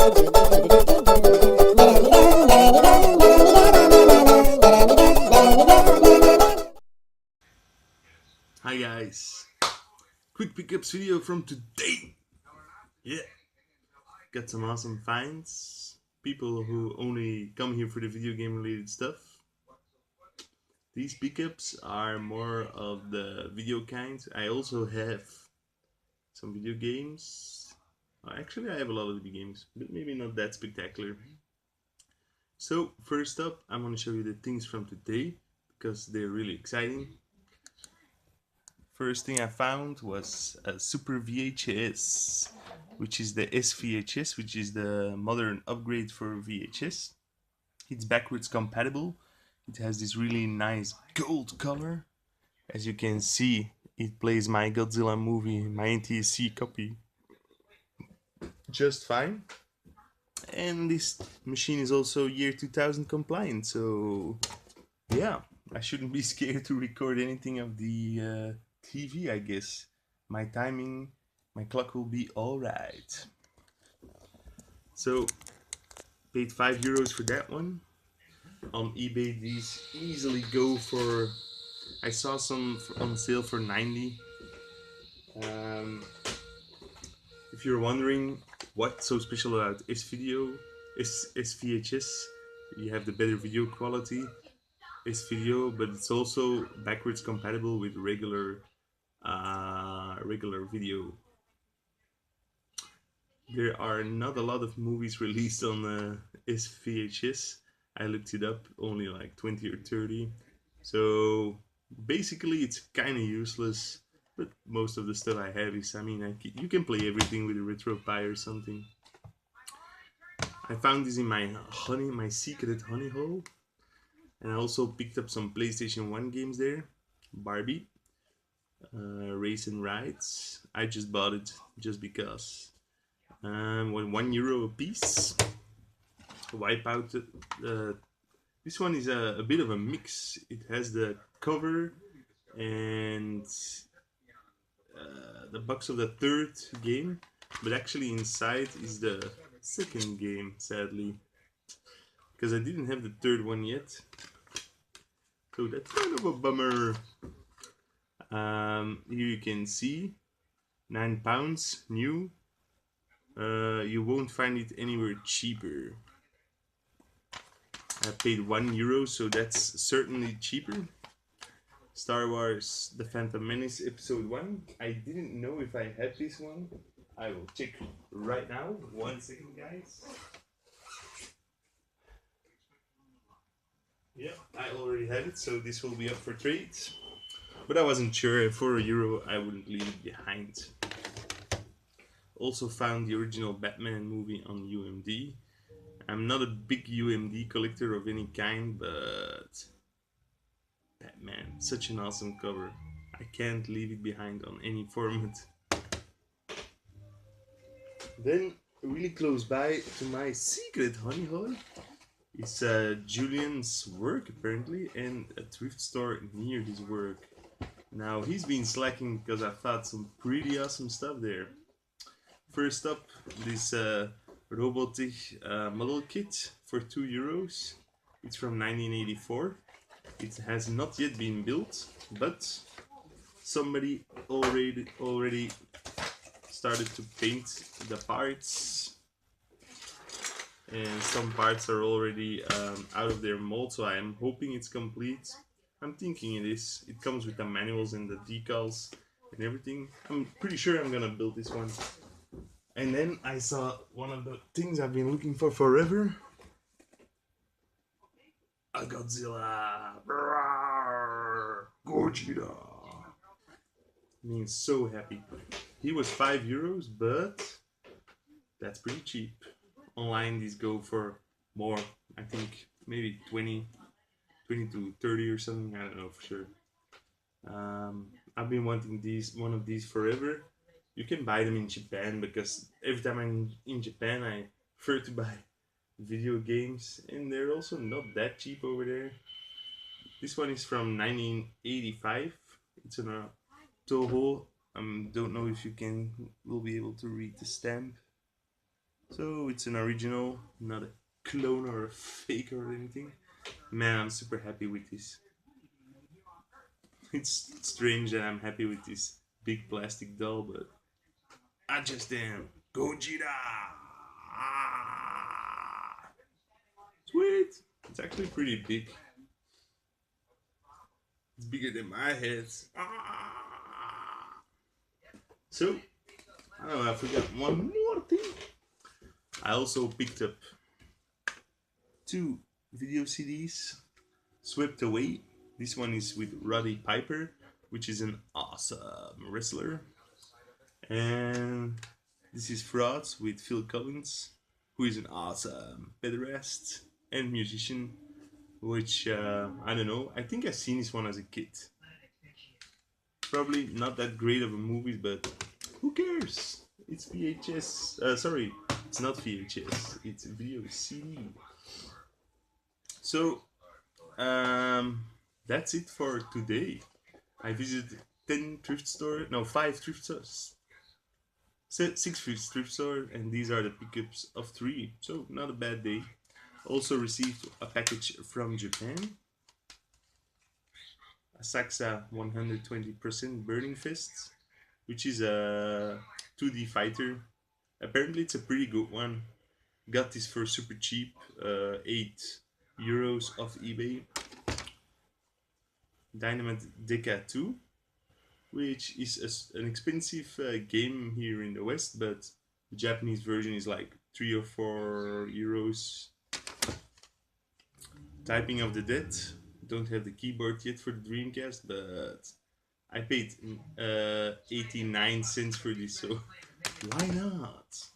Hi guys, quick pickups video from today. Yeah, got some awesome finds. People who only come here for the video game related stuff. These pickups are more of the video kind. I also have some video games. Actually, I have a lot of video games, but maybe not that spectacular. So first up, I'm going to show you the things from today because they're really exciting. First thing I found was a Super VHS, which is the SVHS, which is the modern upgrade for VHS. It's backwards compatible. It has this really nice gold color. As you can see, it plays my Godzilla movie, my NTSC copy, just fine. And this machine is also year 2000 compliant, so yeah, I shouldn't be scared to record anything of the TV, I guess. My timing, my clock will be alright. So, paid €5 for that one. On eBay, these easily go for, I saw some on sale for 90. If you're wondering what's so special about SVHS, you have the better video quality. Video, but it's also backwards compatible with regular video. There are not a lot of movies released on SVHS. I looked it up, only like 20 or 30. So basically it's kind of useless, but most of the stuff I have is, you can play everything with a RetroPie or something. I found this in my secret honey hole. And I also picked up some PlayStation 1 games there. Barbie, Race and Rides. I just bought it just because. €1 a piece. Wipeout. This one is a bit of a mix. It has the cover and the box of the third game, but actually inside is the second game, sadly, because I didn't have the third one yet. So that's kind of a bummer. Here you can see £9 new. You won't find it anywhere cheaper. I paid €1, so that's certainly cheaper. Star Wars The Phantom Menace Episode 1. I didn't know if I had this one. I will check right now. 1 second, guys. Yeah, I already have it, so this will be up for trade. But I wasn't sure, for €1 I wouldn't leave it behind. Also found the original Batman movie on UMD. I'm not a big UMD collector of any kind, but Batman, such an awesome cover. I can't leave it behind on any format. Then, really close by to my secret honey hole, it's Julian's work apparently, and a thrift store near his work. Now he's been slacking because I found some pretty awesome stuff there. First up, this robotic model kit for €2. It's from 1984. It has not yet been built, but somebody already started to paint the parts. And some parts are already out of their mold, so I am hoping it's complete. I'm thinking it is. It comes with the manuals and the decals and everything. I'm pretty sure I'm gonna build this one. And then I saw one of the things I've been looking for forever. A Godzilla. Gogeta. Means so happy. He was €5, but that's pretty cheap. Online these go for more, I think maybe 20 to 30 or something, I don't know for sure. I've been wanting one of these forever. You can buy them in Japan, because every time I'm in Japan I prefer to buy video games, and they're also not that cheap over there. This one is from 1985. It's in a Toho. Don't know if you will be able to read the stamp. So it's an original, not a clone or a fake or anything. Man, I'm super happy with this. It's strange that I'm happy with this big plastic doll, but I just am. Gojira! Ah, sweet! It's actually pretty big. It's bigger than my head. Ah. So, I don't know, I forgot one more thing. I also picked up 2 video CDs, Swept Away. This one is with Roddy Piper, which is an awesome wrestler. And this is Frauds with Phil Collins, who is an awesome pederast and musician, which I don't know. I think I've seen this one as a kid. Probably not that great of a movie, but who cares? It's VHS. Sorry, it's not VHS. It's video CD. So that's it for today. I visited 10 thrift stores, no, 5 thrift stores, 6 thrift stores, and these are the pickups of 3. So not a bad day. Also received a package from Japan. A Saxa 120% Burning Fist, which is a 2D fighter. Apparently it's a pretty good one. Got this for super cheap, €8 off eBay. Dynamite Deca 2, which is an expensive game here in the West, but the Japanese version is like 3 or 4 euros. Typing of the Dead. Don't have the keyboard yet for the Dreamcast, but I paid 89 cents for this, so why not?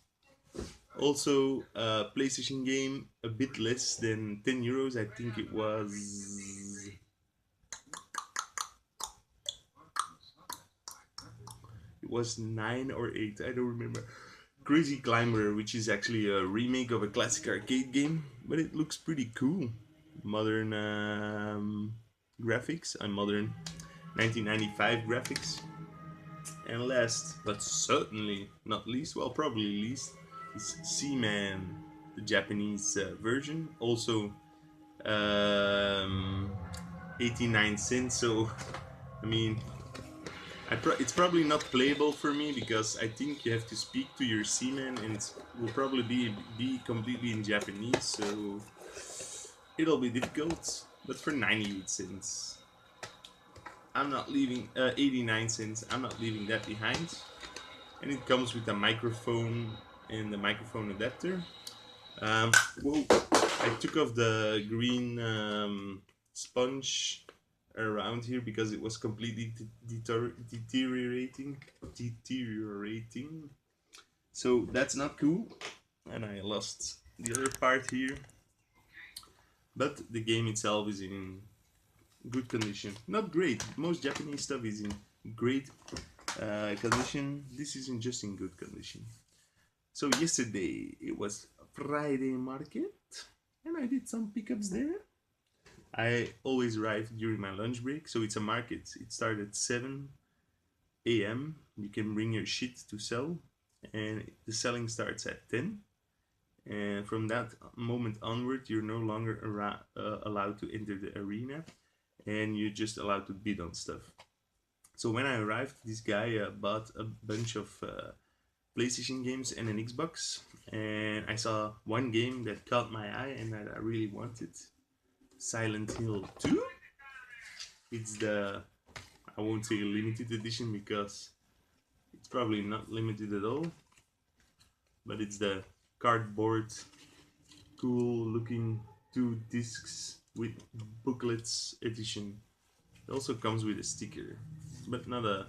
Also, a PlayStation game, a bit less than 10 euros. I think it was 9 or 8. I don't remember. Crazy Climber, which is actually a remake of a classic arcade game, but it looks pretty cool. Modern graphics and modern 1995 graphics. And last but certainly not least, well, probably least, is Seaman, the Japanese version. Also 89 cents. So, I mean, it's probably not playable for me because I think you have to speak to your seaman, and it will probably be completely in Japanese. So it'll be difficult. But for 98 cents, I'm not leaving 89 cents. I'm not leaving that behind. And it comes with a microphone and the microphone adapter. Whoa! I took off the green sponge around here because it was completely deteriorating. So that's not cool. And I lost the other part here. But the game itself is in good condition. Not great. Most Japanese stuff is in great condition. This isn't just in good condition. So yesterday it was Friday market, and I did some pickups there. I always arrive during my lunch break, so it's a market. It started at 7 a.m. You can bring your shit to sell, and the selling starts at 10. And from that moment onward, you're no longer allowed to enter the arena, and you're just allowed to bid on stuff. So when I arrived, this guy bought a bunch of PlayStation games and an Xbox, and I saw one game that caught my eye and that I really wanted. Silent Hill 2. It's the, I won't say limited edition because it's probably not limited at all, but it's the cardboard, cool looking 2 discs with booklets edition. It also comes with a sticker, but not a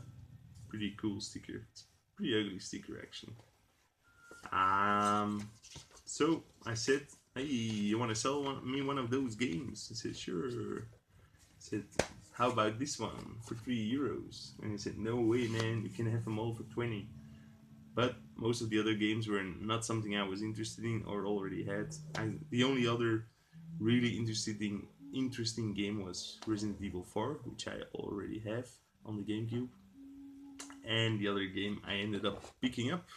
pretty cool sticker. It's a pretty ugly sticker actually. So I said, hey, you want to sell me one of those games? He said, sure. I said, how about this one for €3? And he said, no way, man, you can have them all for 20. But most of the other games were not something I was interested in or already had. The only other really interesting game was Resident Evil 4, which I already have on the GameCube. And the other game I ended up picking up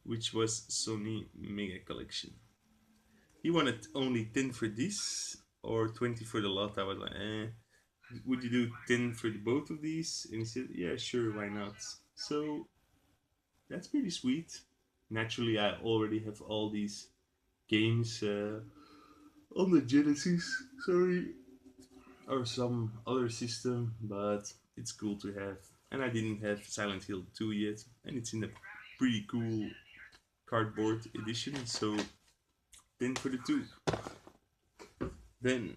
which was Sony Mega Collection. He wanted only 10 for this or 20 for the lot. I was like, would you do 10 for the both of these? And he said, yeah, sure, why not? So that's pretty sweet. Naturally, I already have all these games on the Genesis, sorry, or some other system, but it's cool to have. And I didn't have Silent Hill 2 yet, and it's in a pretty cool cardboard edition, so 10 for the 2. Then,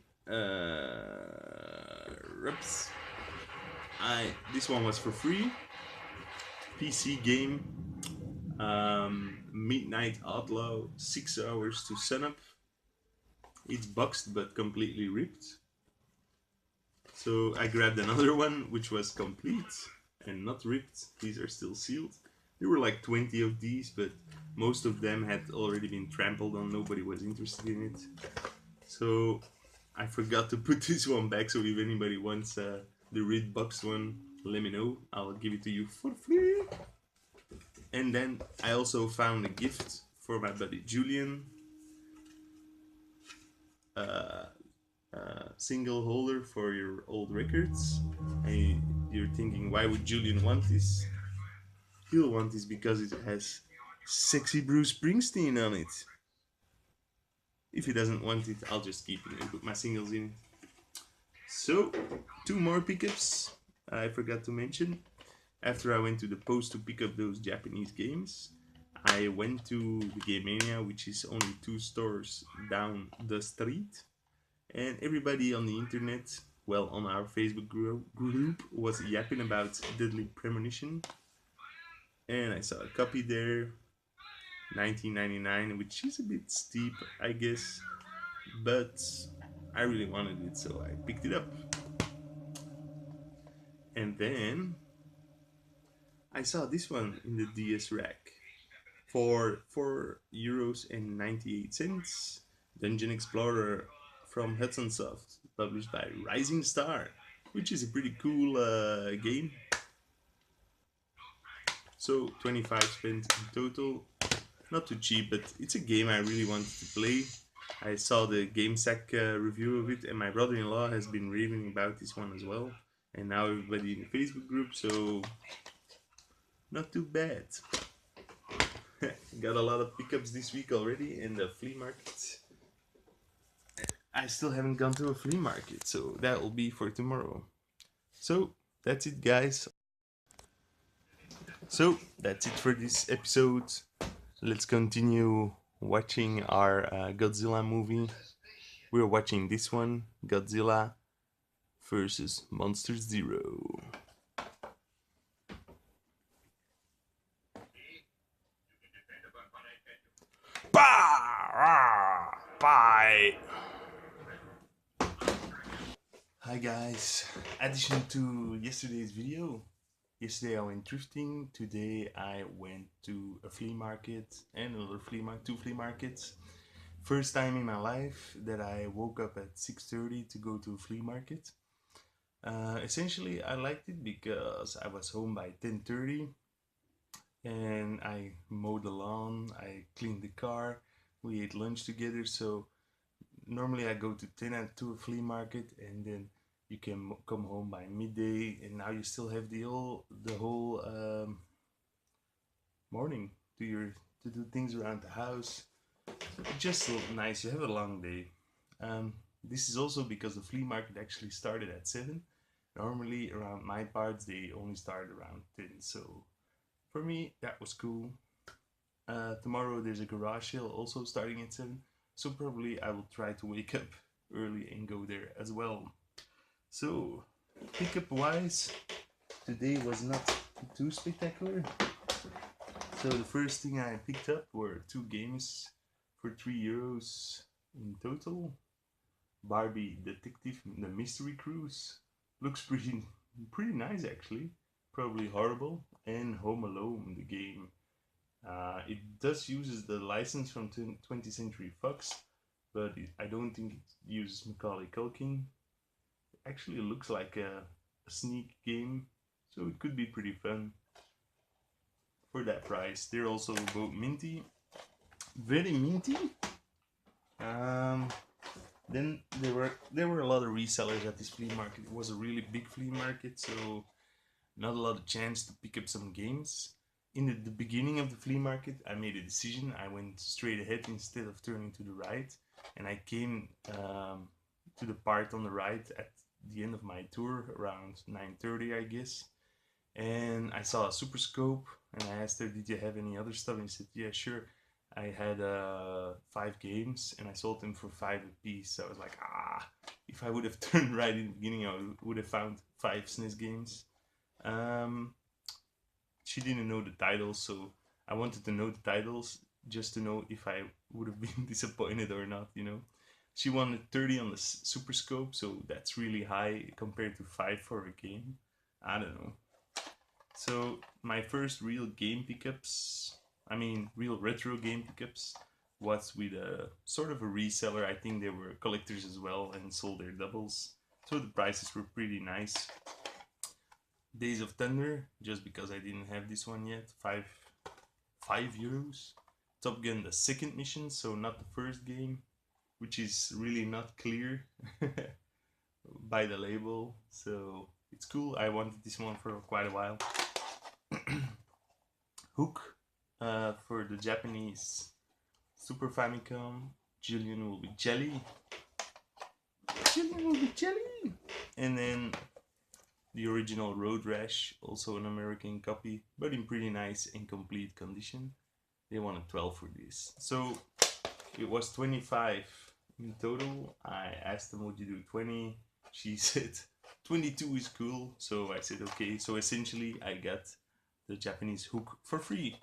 Rups. This one was for free. PC game. Midnight Outlaw, 6 hours to sunup. It's boxed but completely ripped. So I grabbed another one which was complete and not ripped. These are still sealed. There were like 20 of these, but most of them had already been trampled on. Nobody was interested in it. So I forgot to put this one back, so if anybody wants the red boxed one, let me know. I'll give it to you for free. And then I also found a gift for my buddy Julian. Single holder for your old records. And you're thinking, why would Julian want this? He'll want this because it has sexy Bruce Springsteen on it. If he doesn't want it, I'll just keep it and put my singles in it. So, 2 more pickups I forgot to mention. After I went to the post to pick up those Japanese games, I went to the Game Mania, which is only 2 stores down the street. And everybody on the internet, well, on our Facebook group was yapping about Deadly Premonition. And I saw a copy there, $19.99, which is a bit steep, I guess. But I really wanted it, so I picked it up. And then I saw this one in the DS rack for €4.98. Dungeon Explorer from Hudson Soft, published by Rising Star, which is a pretty cool game. So 25 spent in total. Not too cheap, but it's a game I really wanted to play. I saw the GameSack review of it, and my brother-in-law has been raving about this one as well. And now everybody in the Facebook group, so not too bad. Got a lot of pickups this week already in the flea market. I still haven't gone to a flea market, so that will be for tomorrow. So that's it, guys. So that's it for this episode. Let's continue watching our Godzilla movie. We're watching this one, Godzilla versus Monster Zero. Bye! Hi guys, addition to yesterday's video. Yesterday I went thrifting, today I went to a flea market and another two flea markets. First time in my life that I woke up at 6:30 to go to a flea market. Essentially I liked it because I was home by 10:30 and I mowed the lawn, I cleaned the car, we ate lunch together. So normally I go to 10 to a flea market and then you can come home by midday, and now you still have the whole morning to do things around the house. Just so nice. You have a long day. This is also because the flea market actually started at 7. Normally around my parts they only start around 10. So for me that was cool. Tomorrow there's a garage sale also starting at 7. So probably I will try to wake up early and go there as well. So, pickup wise, today was not too spectacular. So the first thing I picked up were 2 games for €3 in total. Barbie Detective, The Mystery Cruise. Looks pretty nice actually. Probably horrible. And Home Alone, the game. It does uses the license from 20th Century Fox, but I don't think it uses Macaulay Culkin. Actually looks like a sneak game, so it could be pretty fun. for that price. They're also both minty, very minty. Then there were a lot of resellers at this flea market. It was a really big flea market, so not a lot of chance to pick up some games. In the beginning of the flea market, I made a decision. I went straight ahead instead of turning to the right, and I came to the part on the right at the end of my tour around 9:30, I guess. And I saw a super scope, and I asked her, "Did you have any other stuff?" And she said, "Yeah, sure." I had 5 games, and I sold them for 5 apiece. So I was like, if I would have turned right in the beginning, I would have found 5 SNES games. She didn't know the titles, so I wanted to know the titles just to know if I would have been disappointed or not, you know. She wanted 30 on the Super Scope, so that's really high compared to 5 for a game. I don't know. So my first real game pickups, real retro game pickups, was with a sort of a reseller. I think they were collectors as well and sold their doubles. So the prices were pretty nice. Days of Thunder, just because I didn't have this one yet, 5 euros. Top Gun, the second mission, so not the first game, which is really not clear by the label, so it's cool. I wanted this one for quite a while. Hook, for the Japanese Super Famicom. Julian will be jelly. Julian will be jelly. And then the original Road Rash, also an American copy, but in pretty nice and complete condition. They wanted 12 for this. So it was 25 in total. I asked them, would you do 20? She said 22 is cool. So I said, okay. So essentially I got the Japanese Hook for free.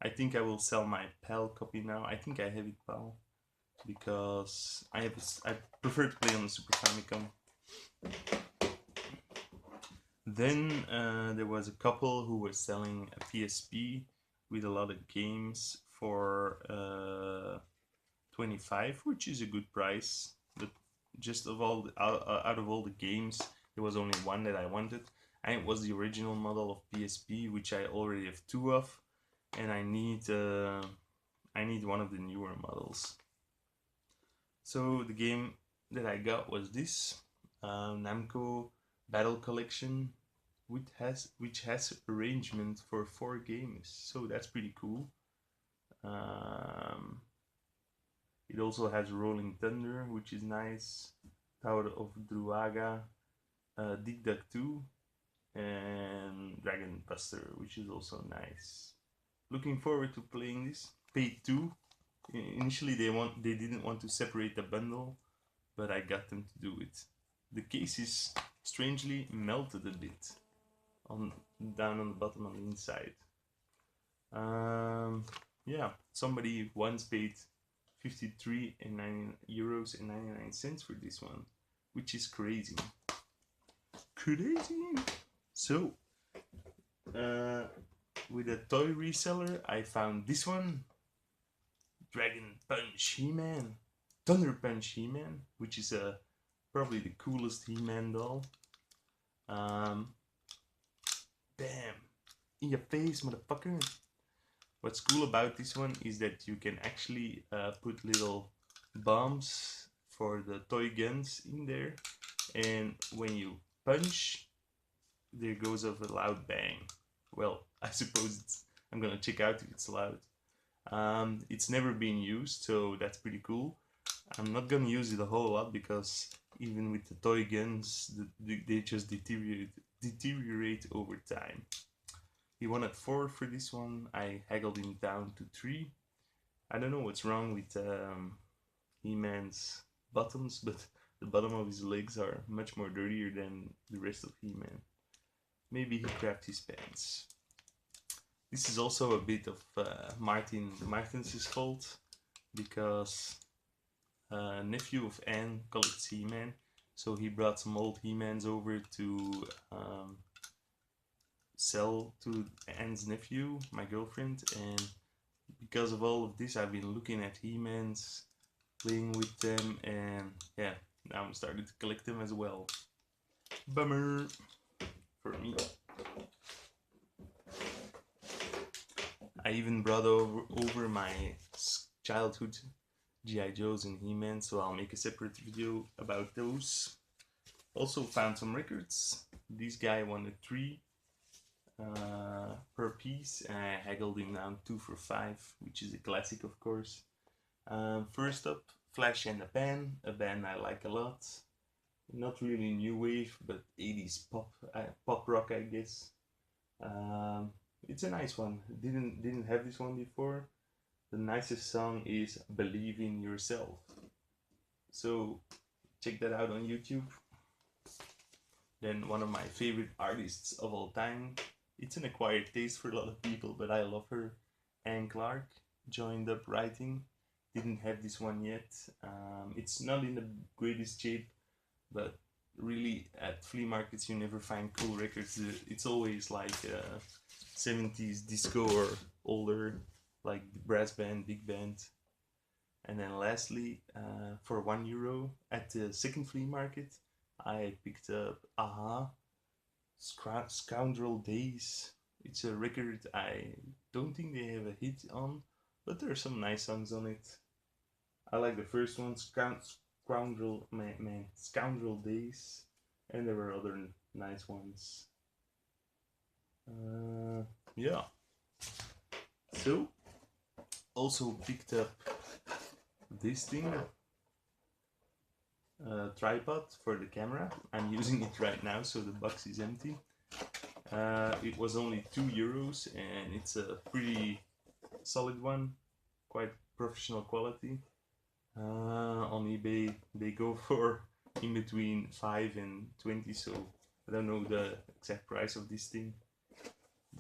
I think I will sell my PAL copy now. I think I have it PAL because I prefer to play on the Super Famicom. Then there was a couple who were selling a PSP with a lot of games for 25, which is a good price. But just out of all the games, there was only one that I wanted, and it was the original model of PSP, which I already have 2 of, and I need one of the newer models. So the game that I got was this Namco Battle Collection, which has arrangement for 4 games, so that's pretty cool. It also has Rolling Thunder, which is nice, Tower of Druaga, Dig Dug 2, and Dragon Buster, which is also nice. Looking forward to playing this. Paid 2. Initially they didn't want to separate the bundle, but I got them to do it. The case is strangely melted a bit down on the bottom on the inside. Yeah, somebody once paid 53 euros and 99 cents for this one, which is crazy. So with a toy reseller, I found this one, Dragon Punch He-Man, Thunder Punch He-Man, which is probably the coolest He-Man doll. Damn, in your face, motherfucker. What's cool about this one is that you can actually put little bombs for the toy guns in there, and when you punch, there goes off a loud bang. Well, I suppose I'm gonna check out if it's loud. It's never been used, so that's pretty cool. I'm not gonna use it a whole lot because even with the toy guns, they just deteriorate over time. He wanted 4 for this one. I haggled him down to 3. I don't know what's wrong with He-Man's bottoms, but the bottom of his legs are much more dirtier than the rest of He-Man. Maybe he crapped his pants. This is also a bit of Martins' fault, because nephew of Anne collects He-Man, so he brought some old He-Mans over to sell to Anne's nephew, my girlfriend, and because of all of this, I've been looking at He-Mans, playing with them, and yeah, now I'm starting to collect them as well. Bummer for me. I even brought over my childhood GI Joes and He-Man, so I'll make a separate video about those. Also found some records. This guy wanted 3 per piece, and I haggled him down 2 for 5, which is a classic, of course. First up, Flash and the Pan, a band I like a lot. Not really new wave, but 80s pop rock, I guess. It's a nice one. Didn't have this one before. The nicest song is Believe in Yourself. So check that out on YouTube. Then one of my favorite artists of all time. It's an acquired taste for a lot of people, but I love her. Anne Clark joined up writing. Didn't have this one yet. It's not in the greatest shape, but really at flea markets you never find cool records. It's always like 70s disco or older, like brass band, big band. And then lastly, for €1 at the second flea market, I picked up Aha, Scoundrel Days. It's a record I don't think they have a hit on, but there are some nice songs on it. I like the first one, Scoundrel Days, and there were other nice ones. Yeah. So, also picked up this thing, tripod for the camera. I'm using it right now, so the box is empty. It was only €2, and it's a pretty solid one, quite professional quality. On eBay they go for in between 5 and 20, so I don't know the exact price of this thing.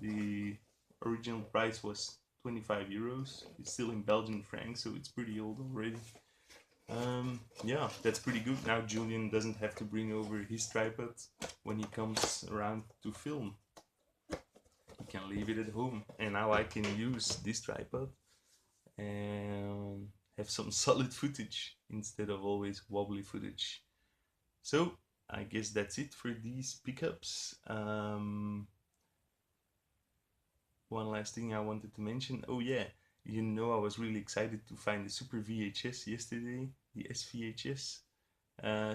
The original price was €25. It's still in Belgian francs, so it's pretty old already. Yeah, that's pretty good. Now Julian doesn't have to bring over his tripod when he comes around to film. He can leave it at home, and now I can use this tripod and have some solid footage instead of always wobbly footage. So I guess that's it for these pickups. One last thing I wanted to mention. Oh yeah, you know, I was really excited to find the Super VHS yesterday, the SVHS.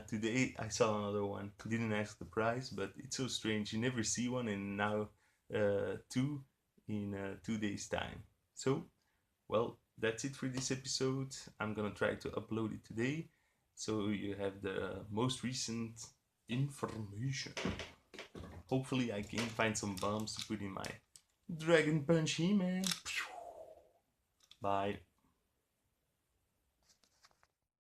Today I saw another one. Didn't ask the price, but it's so strange. You never see one, and now 2 in 2 days time. So, well, that's it for this episode. I'm gonna try to upload it today, so you have the most recent information. Hopefully I can find some bombs to put in my Dragon Punch He-Man. Bye.